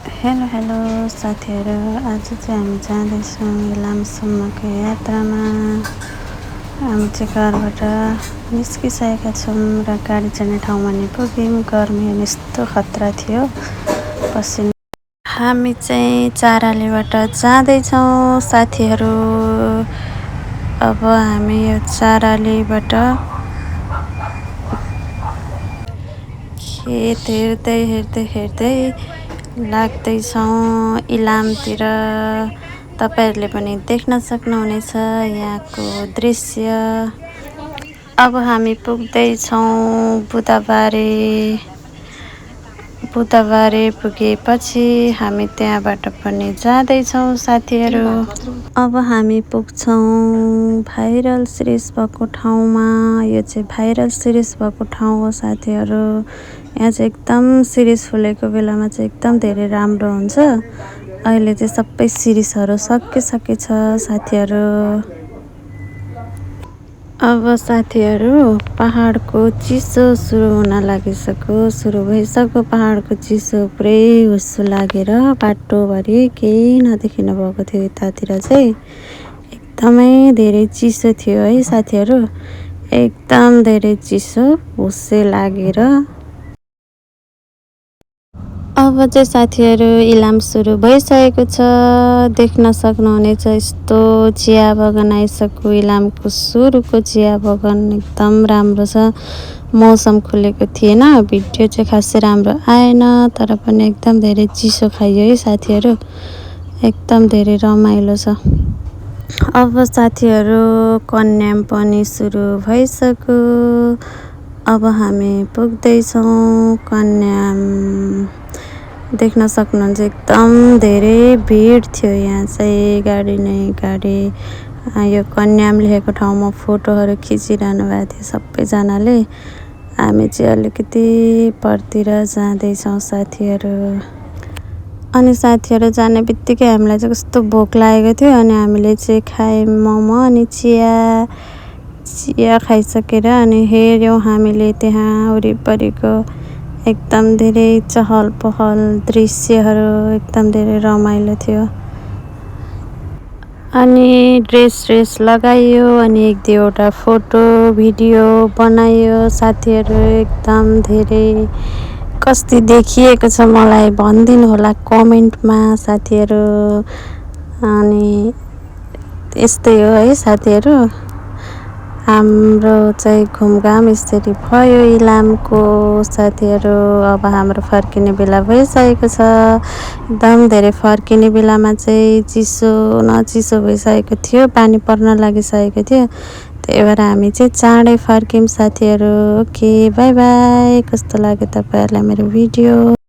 Hello hello साथीहरू, आज चाहिँ हामी जाँदैछौँ इलामसम्मको यात्रामा। हामी चाहिँ घरबाट निस्किसकेका छौँ र गाडी चढ्ने ठाउँमा नि पुग्यौँ। गर्मी अनि यस्तो खतरा थियो, पसिना। हामी चाहिँ चारालीबाट जाँदैछौँ साथीहरू। अब हामी यो चारालीबाट खेत हेर्दै लाग्दैछौँ इलामतिर। तपाईहरूले पनि देख्न सक्नुहुनेछ यहाँको दृश्य। अब हामी पुग्दैछौँ बुधबारे पुगेपछि हामी त्यहाँबाट पनि जाँदैछौँ साथीहरू। अब हामी पुग्छौँ भाइरल सिरिज भएको ठाउँमा। यो चाहिँ भाइरल सिरिज भएको ठाउँ हो साथीहरू। यहाँ चाहिँ एकदम सिरिज फुलेको बेलामा चाहिँ एकदम धेरै राम्रो हुन्छ। अहिले चाहिँ सबै सिरिजहरू सकिसकेछ साथीहरू। अब साथीहरू पहाडको चिसो सुरु भइसक्यो। पहाडको चिसो पुरै हुस्सो लागेर बाटोभरि केही नदेखिन भएको थियो। यतातिर चाहिँ एकदमै धेरै चिसो थियो है साथीहरू। एकदम धेरै चिसो हुस्से लागेर अब चाहिँ साथीहरू इलाम सुरु भइसकेको छ। देख्न सक्नुहुनेछ यस्तो चिया बगान आइसक्यो। इलामको सुरुको चिया बगान एकदम राम्रो छ। मौसम खुलेको थिएन, भिडियो चाहिँ खासै राम्रो आएन, तर पनि एकदम धेरै चिसो खाइयो है साथीहरू। एकदम धेरै रमाइलो छ। अब साथीहरू कन्याम पनि सुरु भइसक्यो। अब हामी पुग्दैछौँ कन्याम। देख्न सक्नुहुन्छ एकदम धेरै भिड थियो। यहाँ चाहिँ गाडी यो कन्याम लेखेको ठाउँमा फोटोहरू खिचिरहनु भएको थियो सबैजनाले। हामी चाहिँ अलिकति परतिर जाँदैछौँ साथीहरू। अनि साथीहरू जाने बित्तिकै हामीलाई चाहिँ कस्तो भोक लागेको थियो। अनि हामीले चाहिँ खायौँ मोमो अनि चिया खाइसकेर अनि हेऱ्यौँ हामीले त्यहाँ वरिपरिको एकदम धेरै चहल पहल दृश्यहरू एकदम धेरै रमाइलो थियो। अनि ड्रेस लगाइयो अनि एक दुईवटा फोटो भिडियो बनाइयो साथीहरू। एकदम धेरै कस्तो देखिएको छ मलाई भनिदिनु होला कमेन्टमा साथीहरू। अनि यस्तै हो है साथीहरू, हाम्रो चाहिँ घुमघाम यसरी भयो इलामको साथीहरू। अब हाम्रो फर्किने बेला भइसकेको छ। एकदम धेरै फर्किने बेलामा चाहिँ चिसो भइसकेको थियो, पानी पर्न लागिसकेको थियो। त्यही भएर हामी चाहिँ चाँडै फर्क्यौँ साथीहरू। Okay, by by. कस्तो लाग्यो तपाईँहरूलाई मेरो भिडियो?